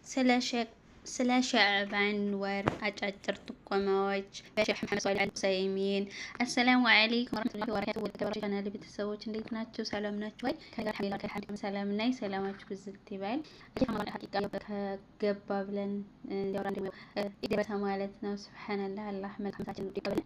ስለ ሸዕባን ወር አጫጭር ጥቆማዎች በሼህ መሐመድ ሷሊህ አልሁሰይሚን። አሰላሙ አለይኩም ወራህመቱላሂ ወበረካቱሁ። ወደ ቻናሌ ቤተሰቦች እንዴት ናችሁ? ሰላም ናችሁ ወይ? ከአልሐምዱሊላህ ሰላም ነኝ። ሰላማችሁ ብዝት ይበል። ሐቂቃ ከገባ ብለን ይደረሰ ማለት ነው። ሱብሃንአላህ አላህ መልካምታችን ይቀበል።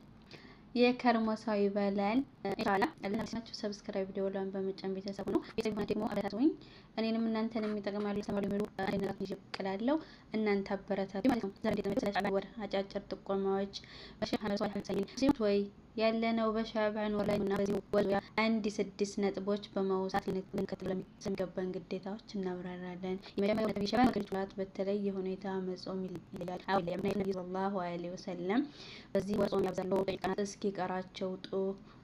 የከርሞ ሰው ይበላል። ኢንሻአላህ ለነፍሳችሁ ሰብስክራይብ ደወሏን በመጫን ቤተሰብ ነው። ቤተሰብ ሆነ ደግሞ አበረታቱኝ። እኔንም እናንተን የሚጠቅማሉ ሰማሉ የሚሉ አይነት ልጅ ይቀላለው እናንተ አበረታቱ ማለት ነው። ዛሬ ደግሞ ስለ ሸዕባን ወር አጫጭር ጥቆማዎች በሼህ መሐመድ ሷሊህ አልሁሰይሚን ሲሆን ወይ ያለነው በሸዕባን ወር ላይ እና በዚህ ወር ዙሪያ 6 ነጥቦች በመውሳት ልንከተል ስለሚገባን ግዴታዎች እናብራራለን። የመጀመሪያው ነጥብ ሸዕባን ወር በተለየ ሁኔታ መጾም ይለያል። ነብዩ ሰለላሁ ዐለይሂ ወሰለም በዚህ ወር ጾም ያብዛሉ። ቀናት እስኪቀራቸው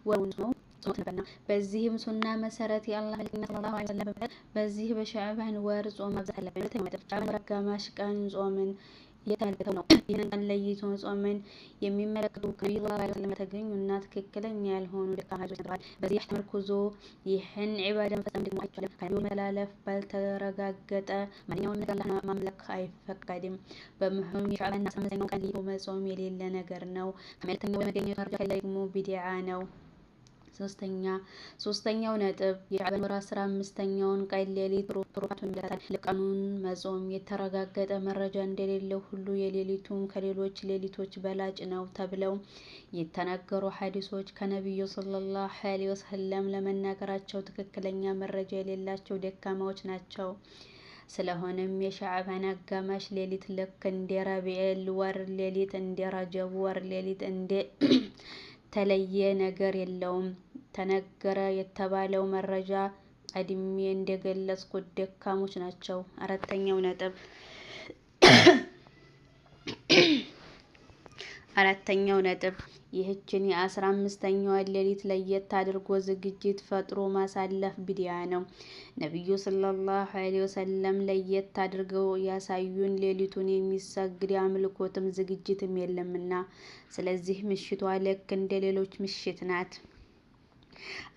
ወሩን ነው ጾም ነበርና በዚህም ሱና መሰረት የአላህ መልእክተኛ ሰለላሁ ዐለይሂ ወሰለም በዚህ በሸዕባን ወር ጾም ማብዛት አለብን። ሁለተኛው ነጥብ ሸዕባን ወር አጋማሽ ቀን ጾምን የተመለከተው ነው። ይህንን ቀን ለይቶ ጾምን የሚመለከቱ ከነብዩ ሰለላሁ ዐለይሂ ወሰለም የተገኙና ትክክለኛ ያልሆኑ ደካማ ሐዲሶች ተባለ። በዚህ ተመርኩዞ ይህን ዒባዳ መፈጸም ደግሞ አይቻልም። ከነብዩ መተላለፍ ባልተረጋገጠ ማንኛውም ነገር አላህን ማምለክ አይፈቀድም። በመሆኑም የሸዕባን 15ኛው ቀን ለይቶ መጾም የሌለ ነገር ነው። ከመልእክተኛው የመገኘት መረጃ ደግሞ ቢድዓ ነው። ሶስተኛው ነጥብ የሸዕባን ወር 15ኛውን ቀን ሌሊት ትሩፋቱን ይመለከታል። ለቀኑን መጾም የተረጋገጠ መረጃ እንደሌለው ሁሉ የሌሊቱም ከሌሎች ሌሊቶች በላጭ ነው ተብለው የተነገሩ ሐዲሶች ከነብዩ ሰለላሁ ዐለይሂ ወሰለም ለመናገራቸው ትክክለኛ መረጃ የሌላቸው ደካማዎች ናቸው። ስለሆነም የሸዕባን አጋማሽ ሌሊት ልክ እንደ ረቢዑል ወር ሌሊት እንደ ረጀብ ወር ሌሊት እንደ ተለየ ነገር የለውም። ተነገረ የተባለው መረጃ ቀድሜ እንደገለጽኩት ደካሞች ናቸው። አራተኛው ነጥብ ይህችን የ15ኛዋን ሌሊት ለየት አድርጎ ዝግጅት ፈጥሮ ማሳለፍ ቢድዓ ነው። ነብዩ ሰለላሁ ዐለይሂ ወሰለም ለየት አድርገው ያሳዩን ሌሊቱን የሚሰግድ አምልኮትም ዝግጅትም የለምና፣ ስለዚህ ምሽቷ ልክ እንደ ሌሎች ምሽት ናት።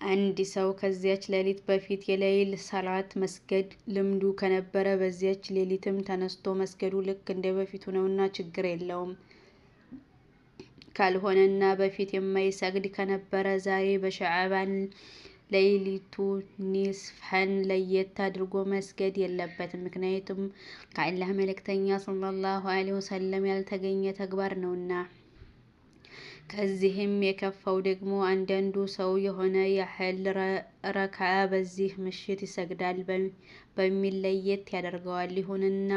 አንድ ሰው ከዚያች ሌሊት በፊት የሌሊት ሰላት መስገድ ልምዱ ከነበረ በዚያች ሌሊትም ተነስቶ መስገዱ ልክ እንደ በፊቱ ነውና ችግር የለውም። ካልሆነና በፊት የማይሰግድ ከነበረ ዛሬ በሸዕባን ሌሊቱ ኒስፈን ለየት አድርጎ መስገድ የለበትም። ምክንያቱም ከአላህ መልእክተኛ ሰለላሁ ዐለይሂ ወሰለም ያልተገኘ ተግባር ነውና። ከዚህም የከፋው ደግሞ አንዳንዱ ሰው የሆነ ያህል ረክዓ በዚህ ምሽት ይሰግዳል በሚል ለየት ያደርገዋል። ይሁንና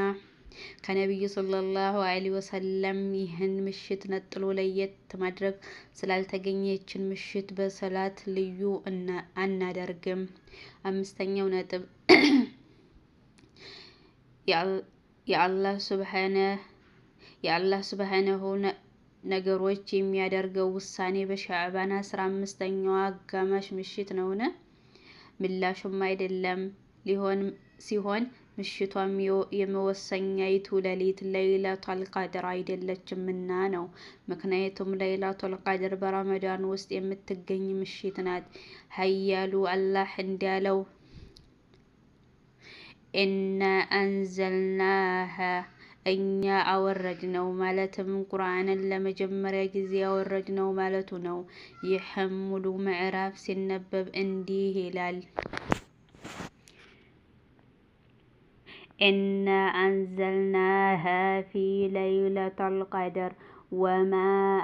ከነብዩ ሰለላሁ ዐለይሂ ወሰለም ይህን ምሽት ነጥሎ ለየት ማድረግ ስላልተገኘ ይችን ምሽት በሰላት ልዩ አናደርግም። አምስተኛው ነጥብ የአላህ ሱብሃነሁ ነገሮች የሚያደርገው ውሳኔ በሸዕባን 15ኛው አጋማሽ ምሽት ነውን? ምላሹም አይደለም ሲሆን ምሽቷም የመወሰኛይቱ ሌሊት ለይለቱል ቀድር አይደለችምና ነው። ምክንያቱም ለይለቱል ቀድር በረመዳን ውስጥ የምትገኝ ምሽት ናት። ኃያሉ አላህ እንዳለው ኢና አንዘልናሃ እኛ አወረድነው ማለትም ቁርአንን ለመጀመሪያ ጊዜ ያወረድነው ማለቱ ነው። ይህም ሙሉ ምዕራፍ ሲነበብ እንዲህ ይላል። ኢና አንዘልናሃ ፊ ለይለቱል ቀድር ወማ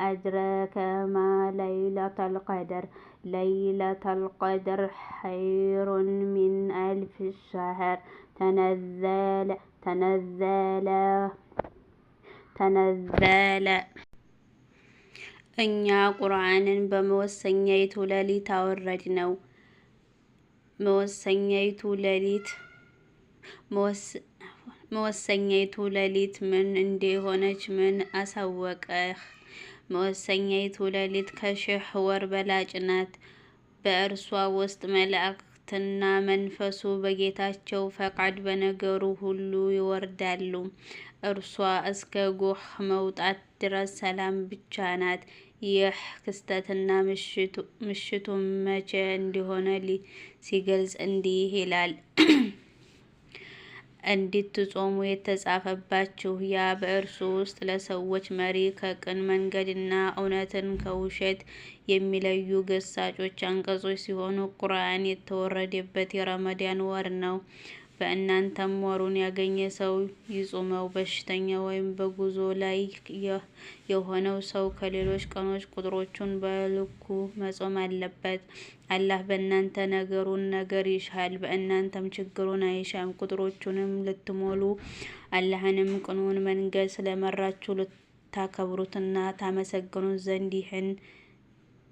አድራከ ማ ለይለቱል ቀድር ለይለቱል ቀድር ኸይሩን ሚን አልፍ ሸህር ተነዘለ። እኛ ቁርአንን በመወሰኛይቱ ሌሊት አወረድነው። መወሰኛይቱ ሌሊት ምን እንደሆነች ምን አሳወቀህ? መወሰኛይቱ ሌሊት ከ1000 ወር በላጭ ናት። በእርሷ ውስጥ መላእክትና መንፈሱ በጌታቸው ፈቃድ በነገሩ ሁሉ ይወርዳሉ። እርሷ እስከ ጎህ መውጣት ድረስ ሰላም ብቻ ናት። ይህ ክስተትና ምሽቱ መቼ እንደሆነ ሲገልጽ እንዲህ ይላል። እንድትጾሙ የተጻፈባችሁ ያ በእርሱ ውስጥ ለሰዎች መሪ ከቅን መንገድና እውነትን ከውሸት የሚለዩ ገሳጮች አንቀጾች ሲሆኑ ቁርአን የተወረደበት የረመዳን ወር ነው። በእናንተም ወሩን ያገኘ ሰው ይጹመው። በሽተኛ ወይም በጉዞ ላይ የሆነው ሰው ከሌሎች ቀኖች ቁጥሮቹን በልኩ መጾም አለበት። አላህ በእናንተ ነገሩን ነገር ይሻል፣ በእናንተም ችግሩን አይሻም። ቁጥሮቹንም ልትሞሉ አላህንም ቅኑን መንገድ ስለመራችሁ ልታከብሩትና ታመሰግኑት ዘንድ ይህን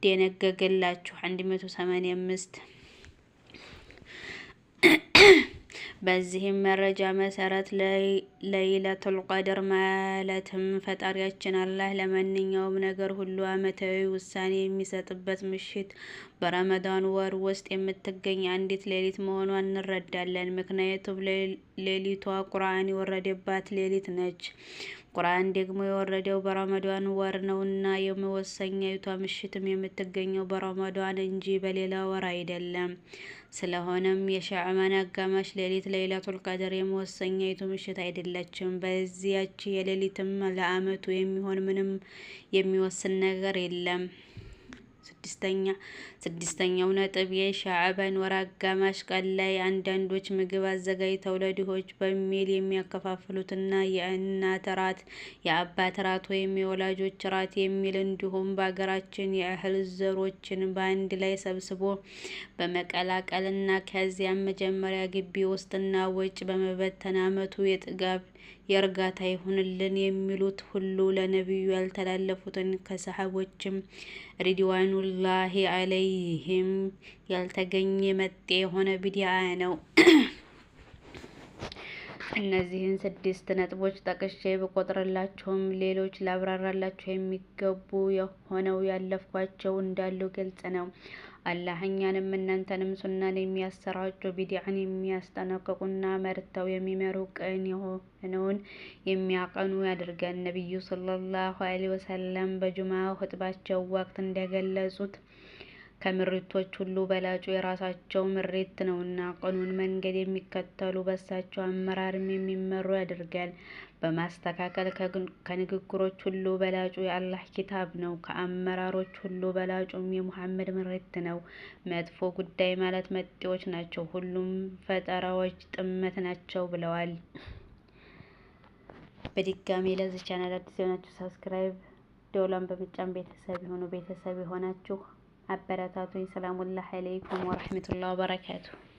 ደነገገላችሁ። 185 በዚህም መረጃ መሰረት ለይለቱል ቀድር ማለትም ፈጣሪያችን አላህ ለማንኛውም ነገር ሁሉ አመታዊ ውሳኔ የሚሰጥበት ምሽት በረመዳን ወር ውስጥ የምትገኝ አንዲት ሌሊት መሆኗን እንረዳለን። ምክንያቱም ሌሊቷ ቁርአን የወረደባት ሌሊት ነች። ቁርአን ደግሞ የወረደው በረመዳን ወር ነውና የመወሰኛይቷ ምሽትም የምትገኘው በረመዳን እንጂ በሌላ ወር አይደለም። ስለሆነም የሻዕባን አጋማሽ ሌሊት ለይለቱል ቀድር የመወሰኛይቱ ምሽት አይደለችም። በዚያች የሌሊትም ለአመቱ የሚሆን ምንም የሚወስን ነገር የለም። ስድስተኛው ነጥብ የሻዕባን ወር አጋማሽ ቀን ላይ አንዳንዶች ምግብ አዘጋጅተው ለድሆች በሚል የሚያከፋፍሉትና የእናት ራት፣ የአባት ራት ወይም የወላጆች ራት የሚል እንዲሁም በአገራችን የእህል ዘሮችን በአንድ ላይ ሰብስቦ በመቀላቀልና ከዚያም መጀመሪያ ግቢ ውስጥና ውጭ በመበተን አመቱ የጥጋብ የእርጋታ ይሁንልን የሚሉት ሁሉ ለነቢዩ ያልተላለፉትን ከሰሃቦችም ሪድዋኑላሂ አለይሂም ያልተገኘ መጤ የሆነ ቢድዓ ነው። እነዚህን 6 ነጥቦች ጠቅሼ ብቆጥርላችሁም ሌሎች ላብራራላችሁ የሚገቡ ሆነው ያለፍኳቸው እንዳሉ ግልጽ ነው። አላህ እኛንም እናንተንም ሱናን የሚያሰራጩ ቢድዓን የሚያስጠነቅቁና መርተው የሚመሩ ቅን የሆነውን የሚያቀኑ ያድርገን። ነቢዩ ሰለላሁ ዐለይሂ ወሰለም በጁምዓ ኹጥባቸው ወቅት እንደገለጹት ከምሪቶች ሁሉ በላጩ የራሳቸው ምሪት ነውና ቅኑን መንገድ የሚከተሉ በሳቸው አመራርም የሚመሩ ያድርገን። በማስተካከል ከንግግሮች ሁሉ በላጩ የአላህ ኪታብ ነው፣ ከአመራሮች ሁሉ በላጩም የሙሐመድ ምሪት ነው። መጥፎ ጉዳይ ማለት መጤዎች ናቸው፣ ሁሉም ፈጠራዎች ጥመት ናቸው ብለዋል። በድጋሚ ለዚህ ቻናል አዲስ የሆናችሁ ሰብስክራይብ፣ ደወሉን በመጫን ቤተሰብ የሆናችሁ አበረታቱኝ። ሰላሙላህ አለይኩም ወረህመቱላሂ ወበረካቱሁ።